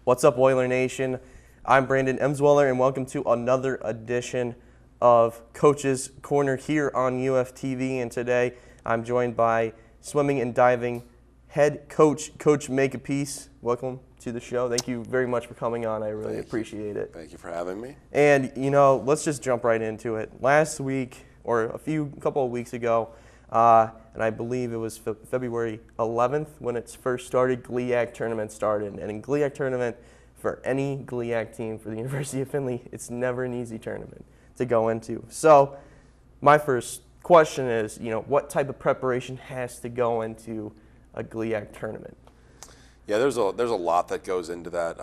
What's up, Oiler Nation? I'm Brandon Emsweller, and welcome to another edition of Coach's Corner here on UFTV. And today, I'm joined by swimming and diving head coach, Coach Makepeace. Welcome to the show. Thank you very much for coming on. I really appreciate it. Thank you for having me. And, let's just jump right into it. Last week, or a couple of weeks ago, and I believe it was February 11th when it first started, GLIAC Tournament started. And in GLIAC Tournament, for any GLIAC team for the University of Findlay, it's never an easy tournament to go into. So my first question is, what type of preparation has to go into a GLIAC tournament? Yeah, there's a lot that goes into that.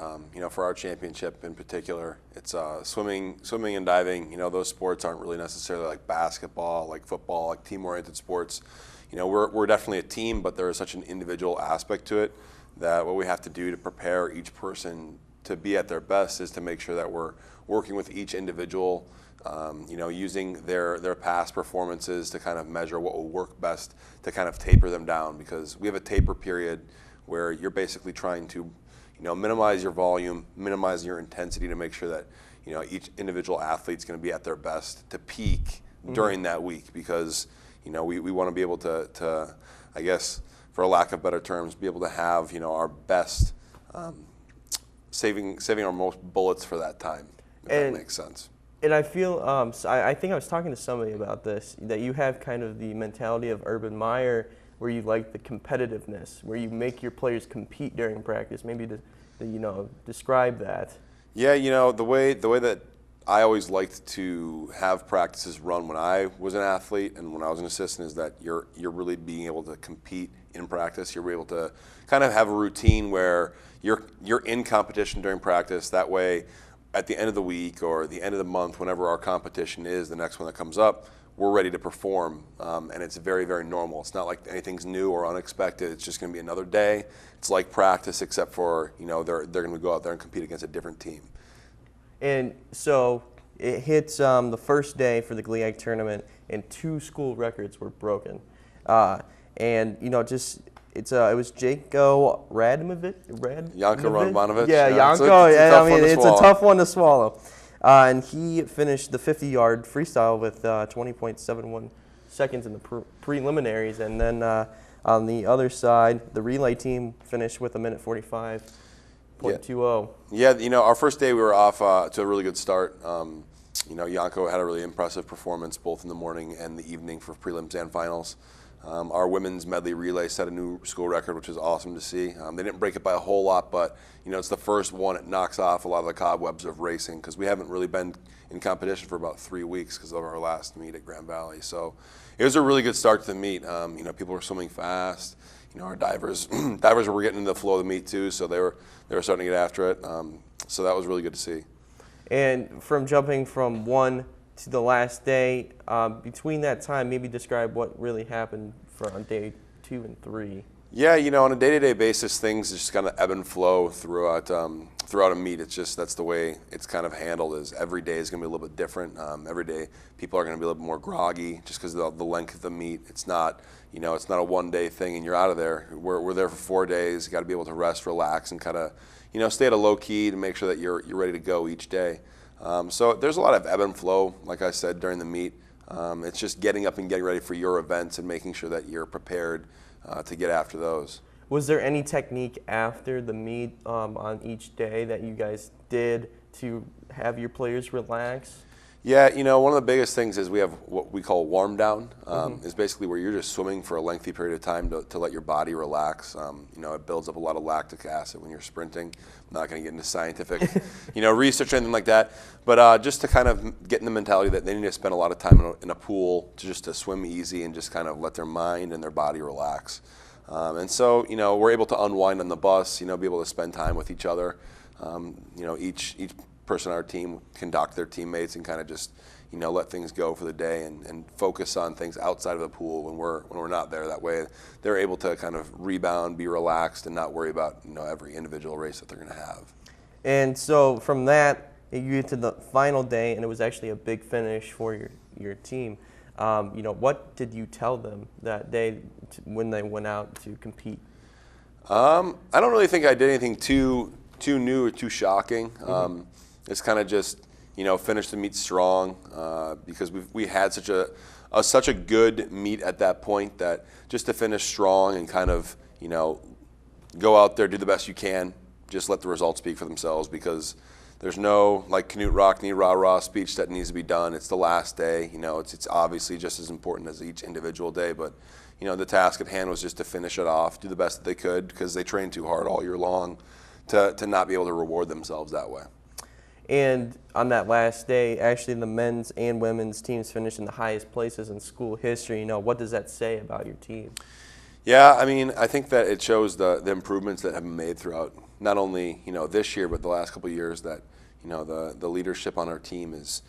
For our championship in particular, it's swimming and diving. Those sports aren't really necessarily like basketball, like football, like team-oriented sports. We're definitely a team, but there is such an individual aspect to it that what we have to do to prepare each person to be at their best is to make sure that we're working with each individual, using their past performances to kind of measure what will work best to kind of taper them down, because we have a taper period where you're basically trying to, minimize your volume, minimize your intensity to make sure that, each individual athlete's going to be at their best to peak during that week, because, we want to be able to, I guess, for a lack of better terms, be able to have, our best, saving our most bullets for that time, if that makes sense. And I feel, I think I was talking to somebody about this, that you have kind of the mentality of Urban Meyer, where you like the competitiveness, where you make your players compete during practice. Maybe to describe that. Yeah, the way that I always liked to have practices run when I was an athlete and when I was an assistant is that you're really being able to compete in practice. You're able to kind of have a routine where you're in competition during practice. That way, at the end of the week or the end of the month, whenever our competition is, the next one that comes up, we're ready to perform, and it's very, very normal. It's not like anything's new or unexpected. It's just going to be another day. It's like practice, except for they're going to go out there and compete against a different team. And so it hits the first day for the GLIAC tournament, and 2 school records were broken. It was Janko Radmanovic. Janko Radmanovic. Yeah, Janko. It's a tough one to swallow. And he finished the 50-yard freestyle with 20.71 seconds in the preliminaries. And then on the other side, the relay team finished with 1:45.20. Yeah, our first day we were off to a really good start. Janko had a really impressive performance both in the morning and the evening for prelims and finals. Our women's medley relay set a new school record, which is awesome to see. They didn't break it by a whole lot, but it's the first one. It knocks off a lot of the cobwebs of racing, because we haven't really been in competition for about 3 weeks because of our last meet at Grand Valley. So it was a really good start to the meet. People were swimming fast. Our divers were getting into the flow of the meet too, so they were starting to get after it. So that was really good to see. And from jumping from one to the last day, between that time, maybe describe what really happened on day 2 and 3. Yeah, on a day-to-day basis, things just kind of ebb and flow throughout a meet. It's just that's the way it's kind of handled. Is every day is going to be a little bit different. Every day, people are going to be a little bit more groggy just because of the length of the meet. It's not it's not a one-day thing and you're out of there. We're there for 4 days. You got to be able to rest, relax, and kind of stay at a low key to make sure that you're ready to go each day. So there's a lot of ebb and flow, like I said, during the meet. It's just getting up and getting ready for your events and making sure that you're prepared to get after those. Was there any technique after the meet on each day that you guys did to have your players relax? Yeah, one of the biggest things is we have what we call warm down. Is basically where you're just swimming for a lengthy period of time to let your body relax. It builds up a lot of lactic acid when you're sprinting. I'm not going to get into scientific, research or anything like that. But just to kind of get in the mentality that they need to spend a lot of time in a pool to swim easy and just kind of let their mind and their body relax. And so, we're able to unwind on the bus. Be able to spend time with each other. Each person on our team can talk to their teammates and kind of just let things go for the day and focus on things outside of the pool when we're not there. That way they're able to kind of rebound, be relaxed, and not worry about every individual race that they're going to have. And so from that, you get to the final day, and it was actually a big finish for your team. What did you tell them that day when they went out to compete? I don't really think I did anything too too new or too shocking. It's kind of just, finish the meet strong because we had such a good meet at that point that just to finish strong and kind of, go out there, do the best you can, just let the results speak for themselves, because there's no Knut Rockne rah-rah speech that needs to be done. It's the last day. It's obviously just as important as each individual day, but the task at hand was just to finish it off, do the best that they could, because they trained too hard all year long to not be able to reward themselves that way. And on that last day, actually the men's and women's teams finished in the highest places in school history. What does that say about your team? Yeah, I think that it shows the improvements that have been made throughout not only this year but the last couple of years, that the leadership on our team is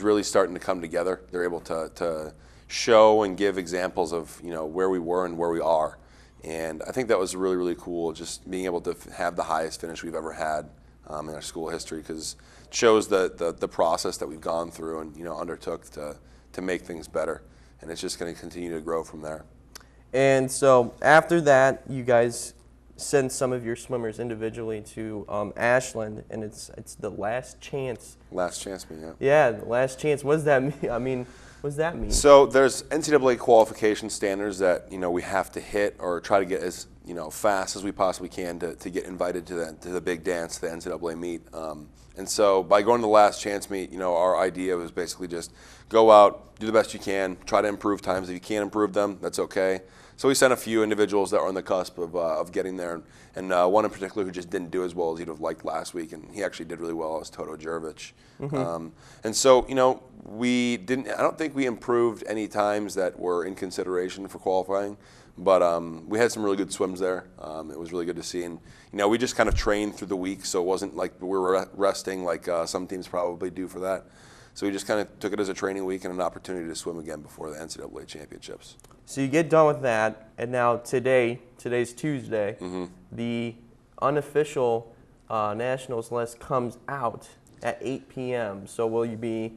really starting to come together. They're able to show and give examples of where we were and where we are, and I think that was really, really cool, just being able to have the highest finish we've ever had in our school history, because it shows the process that we've gone through and undertook to make things better, and it's just going to continue to grow from there. And so after that, you guys send some of your swimmers individually to Ashland, and it's the last chance. Last chance meet, yeah. Yeah, the last chance. What does that mean? What does that mean? So there's NCAA qualification standards that we have to hit or try to get as fast as we possibly can to get invited to the big dance, the NCAA meet. And so by going to the last chance meet, our idea was basically just go out, do the best you can, try to improve times. If you can't improve them, that's okay. So we sent a few individuals that were on the cusp of getting there, and one in particular who just didn't do as well as he'd have liked last week, and he actually did really well, was Toto Jervich. And so, I don't think we improved any times that were in consideration for qualifying, but we had some really good swims there. It was really good to see, and we just kind of trained through the week, so it wasn't like we were resting like some teams probably do for that. So we just kind of took it as a training week and an opportunity to swim again before the NCAA championships. So you get done with that, and now today's Tuesday, the unofficial nationals list comes out at 8 p.m. So will you be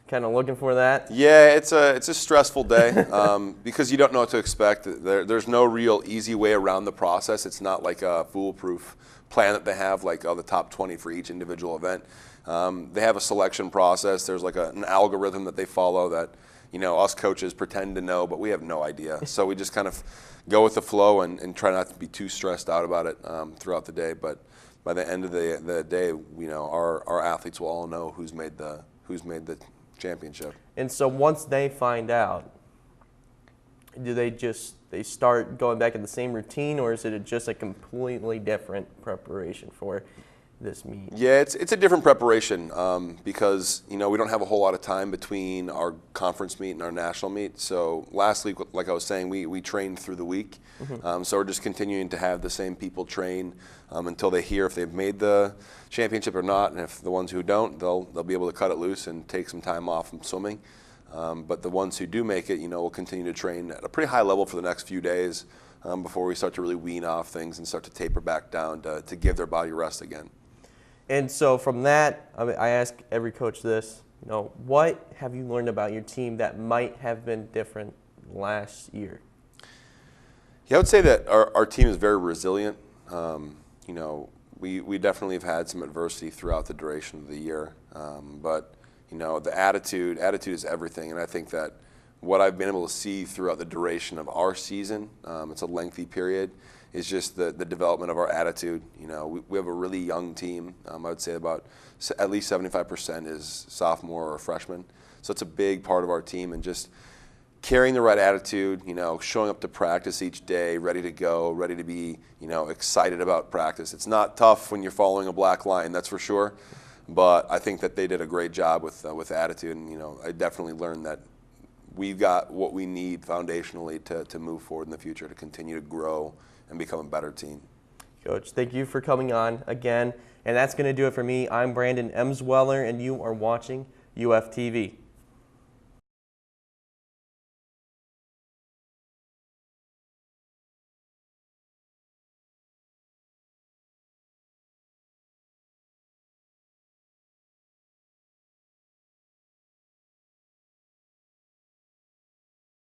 kind of looking for that? Yeah, it's a stressful day because you don't know what to expect. There's no real easy way around the process. It's not like a foolproof plan that they have, like the top 20 for each individual event. They have a selection process. There's like an algorithm that they follow that us coaches pretend to know, but we have no idea. So we just kind of go with the flow and try not to be too stressed out about it throughout the day. But by the end of the day, our athletes will all know who's made the championship. And so once they find out, do they start going back in the same routine, or is it just a completely different preparation for this meet? Yeah, it's a different preparation because we don't have a whole lot of time between our conference meet and our national meet. So last week, like I was saying, we trained through the week. So we're just continuing to have the same people train until they hear if they've made the championship or not, and if the ones who don't, they'll be able to cut it loose and take some time off from swimming. But the ones who do make it, will continue to train at a pretty high level for the next few days before we start to really wean off things and start to taper back down to give their body rest again. And so from that, I ask every coach this, what have you learned about your team that might have been different last year? Yeah, I would say that our team is very resilient. We definitely have had some adversity throughout the duration of the year, but the attitude is everything, and I think that what I've been able to see throughout the duration of our season, it's a lengthy period, is just the development of our attitude. We have a really young team. I would say about at least 75% is sophomore or freshman. So it's a big part of our team, and just carrying the right attitude, showing up to practice each day, ready to go, ready to be, excited about practice. It's not tough when you're following a black line, that's for sure. But I think that they did a great job with attitude, and I definitely learned that we've got what we need foundationally to move forward in the future, to continue to grow and become a better team. Coach, thank you for coming on again. And that's going to do it for me. I'm Brandon Emsweller, and you are watching UFTV.